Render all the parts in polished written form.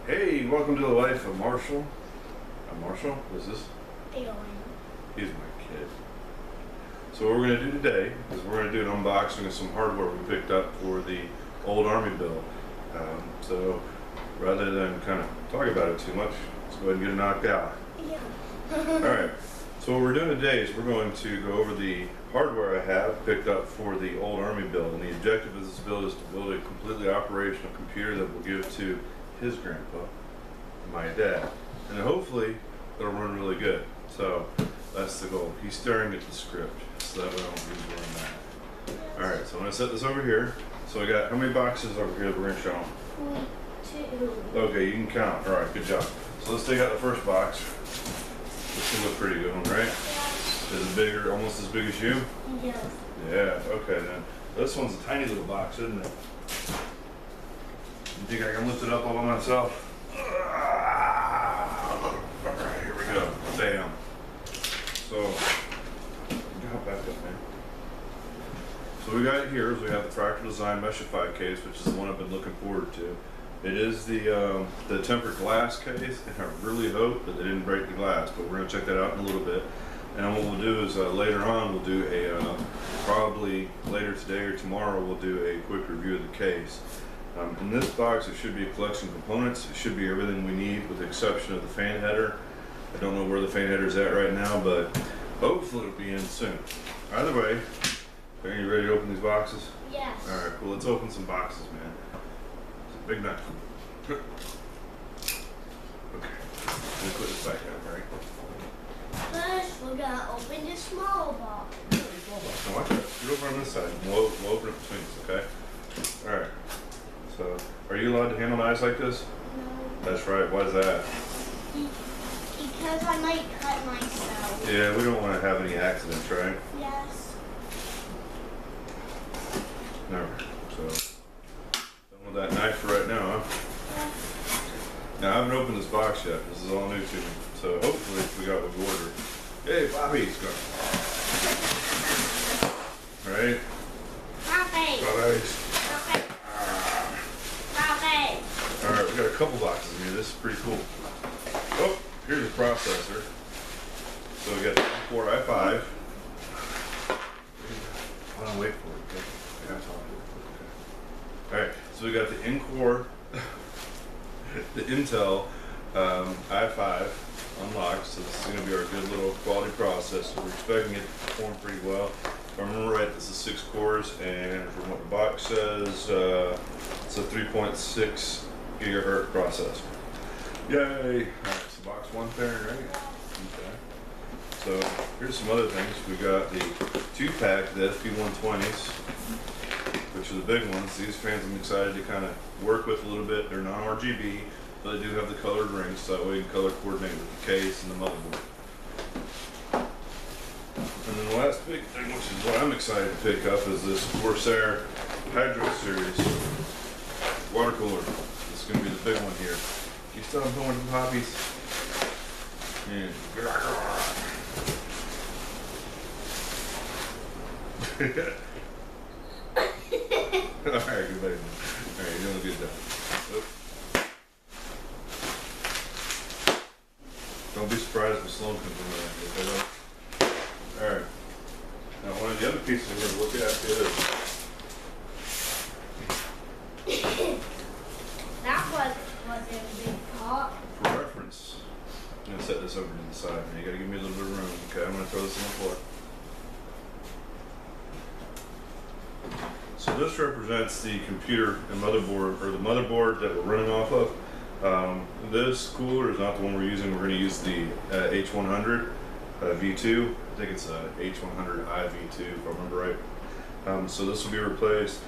Hey, welcome to the life of Marshall. I'm Marshall. What is this? Alien. He's my kid. So what we're going to do today is we're going to do an unboxing of some hardware we picked up for the old Army build. So rather than kind of talk about it too much, let's go ahead and get it knocked out. Yeah. Alright, so what we're doing today is we're going to go over the hardware I have picked up for the old Army build. And the objective of this build is to build a completely operational computer that we'll give to his grandpa, my dad. And hopefully it'll run really good. So that's the goal. He's staring at the script, so that way I don't lose where I'm at. Alright, so I'm going to set this over here. So I got how many boxes over here that we're going to show them? 2. Okay, you can count. Alright, good job. So let's take out the first box. This can look pretty good one, right? Yes. Is it bigger, almost as big as you? Yes. Yeah, okay then. This one's a tiny little box, isn't it? You think I can lift it up all by myself? Alright, here we go. Bam. So, hop back up, man. So we got here is we have the Fractal Design Meshify case, which is the one I've been looking forward to. It is the tempered glass case, and I really hope that they didn't break the glass, but we're going to check that out in a little bit. And what we'll do is later on we'll do a, probably later today or tomorrow, we'll do a quick review of the case. In this box, it should be a collection of components. It should be everything we need with the exception of the fan header. I don't know where the fan header is at right now, but hopefully it'll be in soon. Either way, are you ready to open these boxes? Yes. Alright, cool. Let's open some boxes, man. It's a big knife. Okay. Let me put this back out, right? First, we're gonna open the small box. Now watch that. You over on this side. We'll open it between us, okay? Alright. So, are you allowed to handle knives like this? No. That's right. Why is that? Because I might cut myself. Yeah, we don't want to have any accidents, right? Yes. Alright. So, done with that knife for right now, huh? Yes. Now, I haven't opened this box yet. This is all new to me. So, hopefully, we got what we ordered. Hey, Bobby's going. Right? Bobby. Bobby's. Alright, we got a couple boxes in here. This is pretty cool. Oh, here's a processor. So we got the Core i5. Hold on, wait for it. Okay. I got time. Okay. Alright, so we got the in-core, the Intel i5 unlocked. So this is going to be our good little quality processor. We're expecting it to perform pretty well. If I remember right, this is 6 cores, and from what the box says, it's a 3.6 gigahertz processor. Yay! Alright, so box one there, right? Okay. So here's some other things. We got the 2-pack, the FP120s, which are the big ones. These fans I'm excited to kind of work with a little bit. They're non-RGB, but they do have the colored rings, so that way you can color coordinate with the case and the motherboard. And then the last big thing, which is what I'm excited to pick up, is this Corsair Hydro Series water cooler. This is going to be the big one here. You still have going to poppies? Yeah. Alright, good baby. Alright, you're doing a good job. Oop. Don't be surprised if Sloan comes in there. Alright. Now one of the other pieces we're going to look at is That wasn't a big pot. for reference. I'm going to set this over to the side. Now you got to give me a little bit of room. Okay, I'm going to throw this on the floor. So this represents the computer and motherboard, or the motherboard that we're running off of. This cooler is not the one we're using. We're going to use the H100 V2. I think it's a H100i V2 if I remember right. So this will be replaced.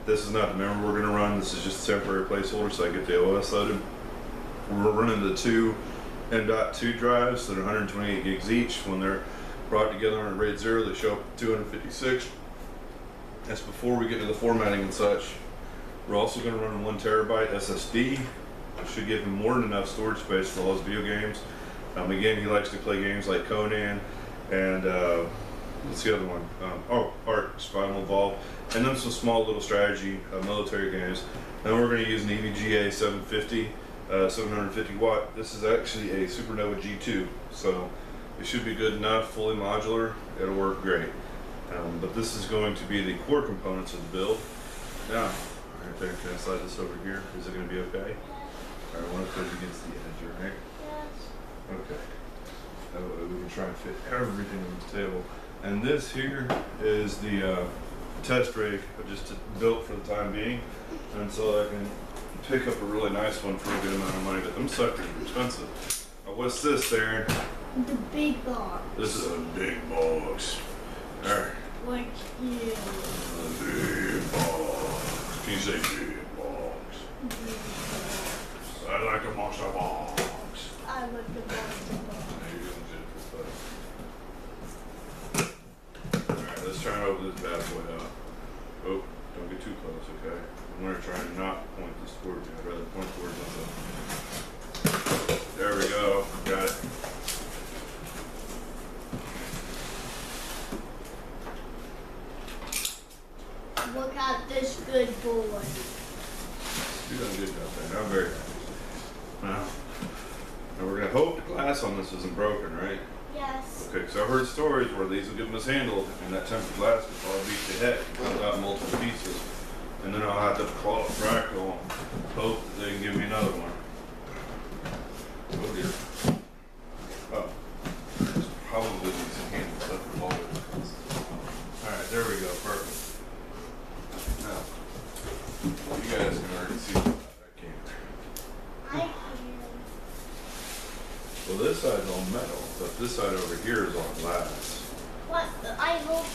This is not the memory we're going to run. This is just a temporary placeholder so I get the OS loaded. We're running the two M.2 drives that are 128 gigs each. When they're brought together on a RAID 0, they show up at 256. That's before we get to the formatting and such. We're also going to run a 1 terabyte SSD, which should give him more than enough storage space for all his video games. Again, he likes to play games like Conan and what's the other one? Ark, Spinal Evolve, and then some small little strategy military games. Then we're going to use an EVGA 750 750 watt. This is actually a Supernova G2, so it should be good enough, fully modular. It'll work great. But this is going to be the core components of the build. Now, right there, can I slide this over here? Is it going to be okay? I want to put it against the edge, right? Yes. Okay. That way we can try and fit everything on the table. And this here is the test rig I just built for the time being, and so I can pick up a really nice one for a good amount of money. But them suckers are expensive. What's this, Tharrin? The big box. This is a big box. All right. What you? A big box. Can you say big box? I like a monster box. I like the monster box. You're doing good this time. Alright, let's try and open this bad boy up. Oh, don't get too close, okay? I'm going to try and not point this towards you. I'd rather point towards myself. There we go. Got it. Look at this good boy. You're doing a good job there. I'm very happy. Now we're going to hope the glass on this isn't broken, right? Yes. Okay, because I've heard stories where these will get mishandled and that tempered glass will probably beat the heck and comes out in multiple pieces. And then I'll have to claw a fractal and hope that they can give me another one. Oh dear. Oh. There's probably these handles up for all of this. Alright, there we go. Perfect. Now, you guys can already see that. I can't. I can. Well, this side's all metal, but this side over here is all glass. What? I hope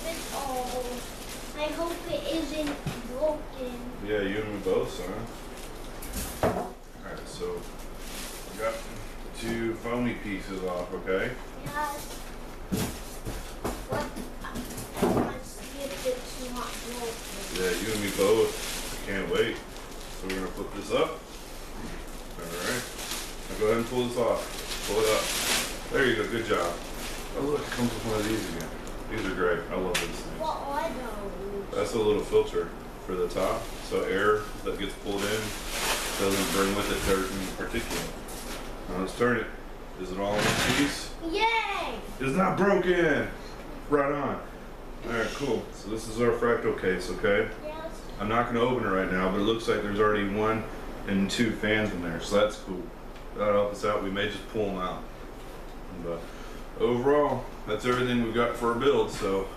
it's all. I hope it isn't broken. Yeah, you and me both, son. Alright, so we got the two foamy pieces off, okay? Yes. What? Let's see if it's not broken. Yeah, you and me both. Can't wait. So we're gonna put this up. Alright. Now go ahead and pull this off. Pull it up. There you go, good job. Oh look, it comes with one of these again. These are great. I love these things. What are those? That's a little filter for the top, so air that gets pulled in doesn't bring with it dirt and particulate. Now let's turn it. Is it all in one piece? Yay! It's not broken! Right on. Alright, cool. So this is our fractal case, okay? Yes. I'm not going to open it right now, but it looks like there's already 1 and 2 fans in there, so that's cool. That'll help us out. We may just pull them out. But overall, that's everything we've got for our build, so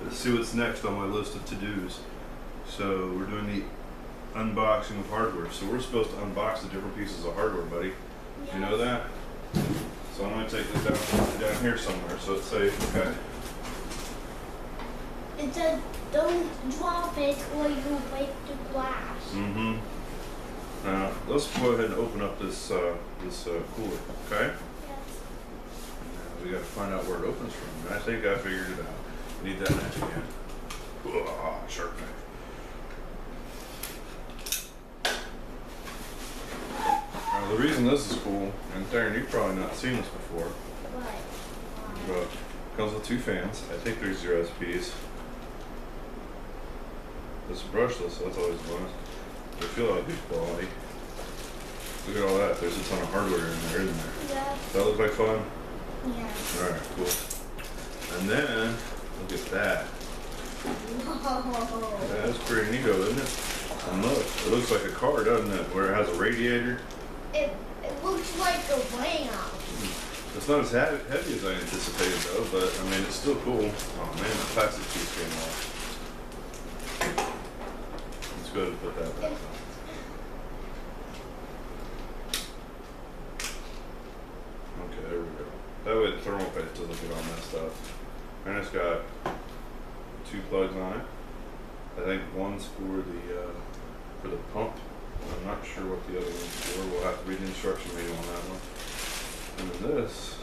let's see what's next on my list of to-dos. So we're doing the unboxing of hardware. So we're supposed to unbox the different pieces of hardware, buddy. Yes. You know that? So I'm going to take this down here somewhere so it's safe, okay? It says don't drop it or you'll break the glass. Mm-hmm. Now, let's go ahead and open up this cooler, okay? Yes. Now, we got to find out where it opens from. And I think I figured it out. Need that knife again. Ugh, sharp knife. Now, the reason this is cool, and Tharrin, you've probably not seen this before, What? but it comes with 2 fans. I think there's USBs. This is brushless, so that's always a bonus. They feel like good quality. Look at all that. There's a ton of hardware in there, isn't there? Yes. Does that look like fun? Yes. Alright, cool. And then, look at that. Whoa. Yeah, that's pretty neato, isn't it? And look, it looks like a car, doesn't it? Where it has a radiator. It looks like a lamp. It's not as heavy as I anticipated though, but I mean, it's still cool. Oh man, the plastic piece came off. Let's go ahead and put that back on. Okay, there we go. That way the thermal paste doesn't get all messed up. And it's got 2 plugs on it. I think one's for the pump. I'm not sure what the other one's for. We'll have to read the instruction manual on that one. And then this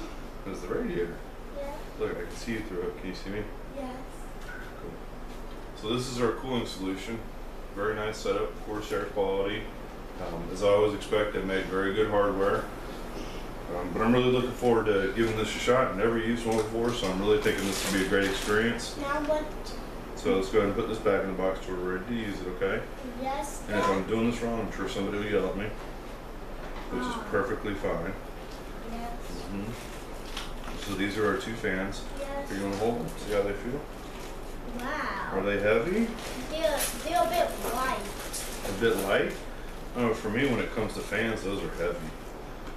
is the radiator. Yes. Look, I can see you through it. Can you see me? Yes. Cool. So this is our cooling solution. Very nice setup, of course, air quality. As I always expect, they make very good hardware. But I'm really looking forward to giving this a shot. I've never used one before, so I'm really thinking this will be a great experience. Now what? So let's go ahead and put this back in the box till we're ready to use it, okay? Yes. And if I'm doing this wrong, I'm sure somebody will yell at me, which is perfectly fine. Yes. So these are our two fans. Yes. Are you going to hold them? See how they feel? Wow. Are they heavy? They're a bit light. A bit light? Oh, for me, when it comes to fans, those are heavy.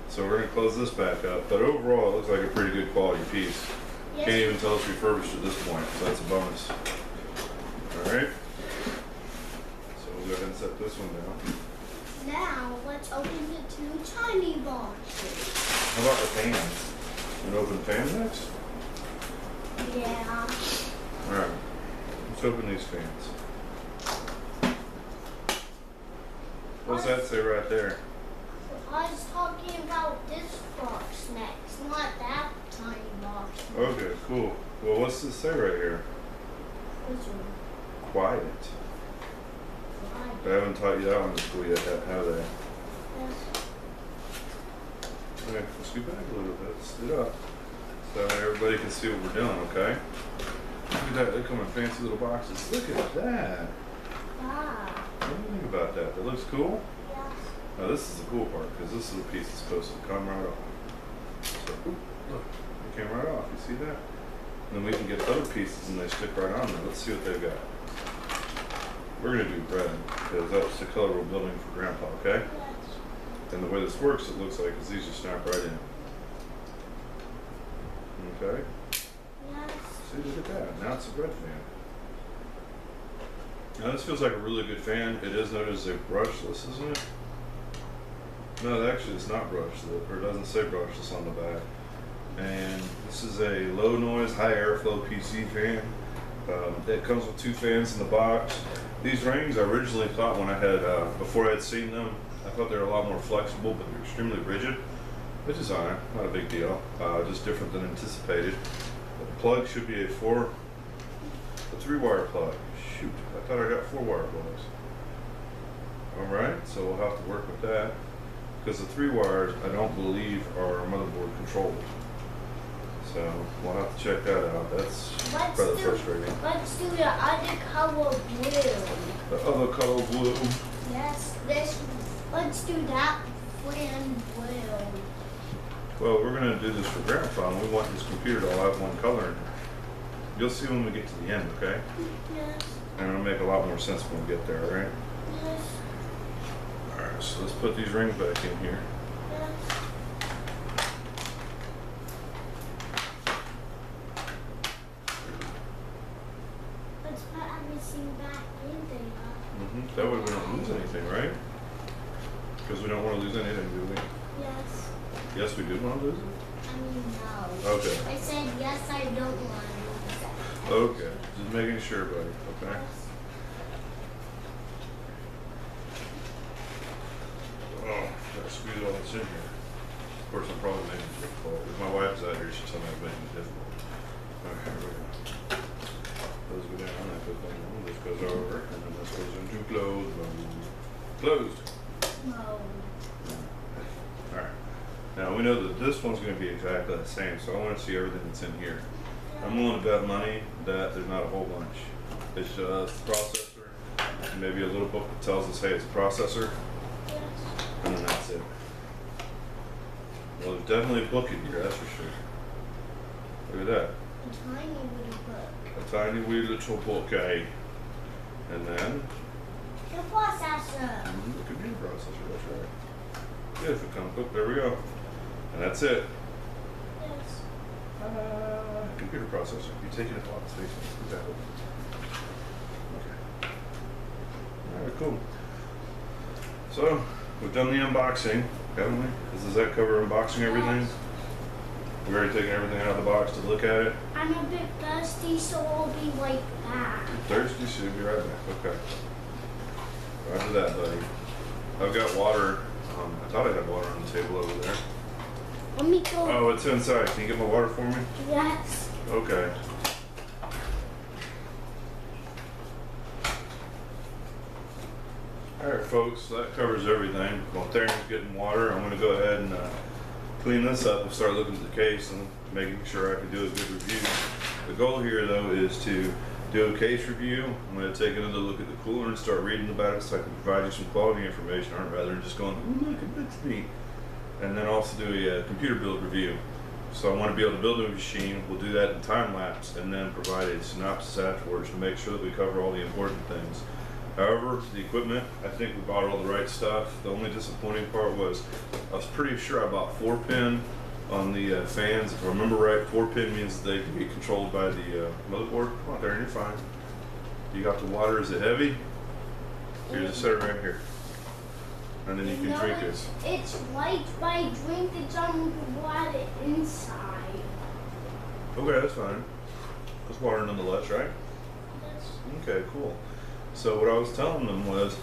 So we're going to close this back up. But overall, it looks like a pretty good quality piece. Yes. Can't even tell it's refurbished at this point, so that's a bonus. Alright. So we'll go ahead and set this one down. Now, let's open the two tiny boxes. How about the fans? And open the fan next? Yeah. Alright. Let's open these fans. What's that say right there? I was talking about this box next, not that tiny box. Okay, cool. Well, what's this say right here? This one. Quiet. They haven't taught you that one in school yet, have they? Yes. Okay, let's scoot back a little bit. Sit up. So everybody can see what we're doing, okay? Look at that. They come in fancy little boxes. Look at that. Wow. What do you think about that? That looks cool? Yes. Now this is the cool part, because this little piece is supposed to come right off. So, oop, look, it came right off. You see that? And then we can get other pieces and they stick right on there. Let's see what they've got. We're going to do red, because that's the color we're building for Grandpa, okay? Yes. And the way this works, it looks like, is these just snap right in. Okay? Yes. See, look at that. Now it's a red fan. Now this feels like a really good fan. It is noted as a brushless, isn't it? No, actually it's not brushless, or it doesn't say brushless on the back. And this is a low noise, high airflow PC fan. It comes with two fans in the box. These rings I originally thought when I had, before I had seen them, I thought they were a lot more flexible, but they're extremely rigid, which is fine, not a big deal, just different than anticipated. The plug should be a 3-wire plug. Shoot, I thought I got 4-wire plugs. Alright, so we'll have to work with that, because the 3 wires I don't believe are motherboard controlled. So we'll have to check that out. That's rather frustrating. Let's do the other color blue. The other color blue. Yes, let's do that fan blue. Well, we're going to do this for Grandpa, and we want this computer to all have one color in it. You'll see when we get to the end, okay? Yes. And it'll make a lot more sense when we get there, alright? Yes. Alright, so let's put these rings back in here. Yes. Let's put everything back in there. That way we don't lose anything, right? Because we don't want to lose anything, do we? Yes. Yes, we do want to lose it? I mean, no. Okay. I said yes, I don't want to. Okay, just making sure, buddy, okay? Yes. Oh, gotta squeeze all this in here. Of course, I'm probably making it difficult. If my wife's out here, she'll tell me I'm making it difficult. Okay, here we go. Those go down, that goes down, this goes over, and then this goes into closed mode. Closed. No. Alright. Now we know that this one's going to be exactly the same, so I want to see everything that's in here. I'm willing to bet money that there's not a whole bunch. It's just the processor, and maybe a little book that tells us, hey, it's a processor, Yes. and then that's it. Well, there's definitely a book in here, that's for sure. Look at that. A tiny little book. A tiny wee little book, eh? And then, The processor. the computer processor, that's right. If it comes, oh, there we go. And that's it. Yes. Computer processor. You're taking up a lot of space. Let's do that. Okay. Alright, cool. So, we've done the unboxing, haven't we? Does that cover unboxing everything? We've already taken everything out of the box to look at it. I'm a bit thirsty, so I'll be right back. Thirsty, so you'll be right back. Okay. Roger that, buddy. I've got water. I thought I had water on the table over there. Let me go. Oh, it's inside. Can you get my water for me? Yes. Okay. Alright folks, that covers everything. While Tharrin's getting water, I'm going to go ahead and clean this up and start looking at the case and making sure I can do a good review. The goal here though is to do a case review. I'm going to take another look at the cooler and start reading about it so I can provide you some quality information on it rather than just going, ooh, look, it looks neat. And then also do a computer build review. So I want to be able to build a machine. We'll do that in time lapse and then provide a synopsis afterwards to make sure that we cover all the important things. However, the equipment, I think we bought all the right stuff. The only disappointing part was I was pretty sure I bought 4-pin on the fans. If I remember right, 4-pin means they can be controlled by the motherboard. Come on, Tharrin, you're fine. You got the water. Is it heavy? Here, just set it right here. And then you can drink it. It's light, but I drink it's on water inside. Okay, that's fine. It's water nonetheless, right? Yes. Okay, cool. So what I was telling them was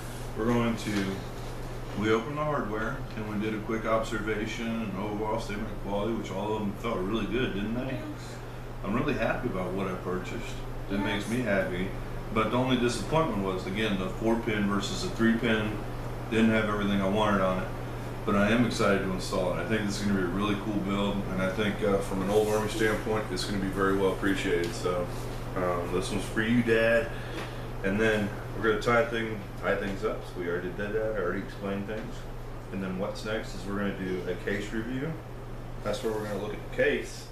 we opened the hardware and we did a quick observation and overall statement of quality, which all of them felt really good, didn't they? Yes. I'm really happy about what I purchased. It Yes. makes me happy. But the only disappointment was, again, the 4-pin versus the 3-pin didn't have everything I wanted on it. But I am excited to install it. I think this is going to be a really cool build, and I think from an old Army standpoint, it's going to be very well appreciated. So this one's for you, Dad. And then we're going to tie things up. So we already did that. I already explained things. And then what's next is we're going to do a case review. That's where we're going to look at the case,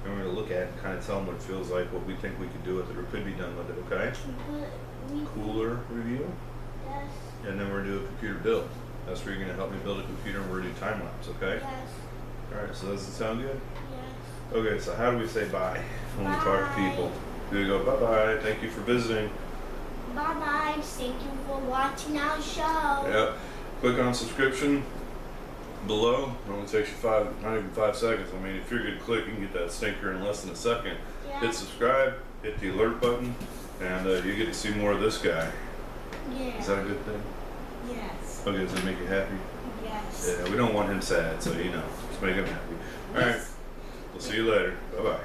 and we're going to look at it and kind of tell them what it feels like, what we think we could do with it or could be done with it, okay? Cooler review. Yes. And then we're going to do a computer build. That's where you're going to help me build a computer and we're going to do time lapse, okay? Yes. Alright, so does it sound good? Yes. Okay, so how do we say bye when we talk to Bye. people? Do we go bye-bye, thank you for visiting? Bye-bye. Thank you for watching our show. Yep. Click on subscription below. It only takes you not even 5 seconds. I mean, if you're a good click, you can get that stinker in less than a second. Yes. Hit subscribe, hit the alert button, and you get to see more of this guy. Yeah. Is that a good thing? Yes. Okay, does that make you happy? Yes. Yeah, we don't want him sad, so just make him happy. Alright, we'll see you later. Bye-bye.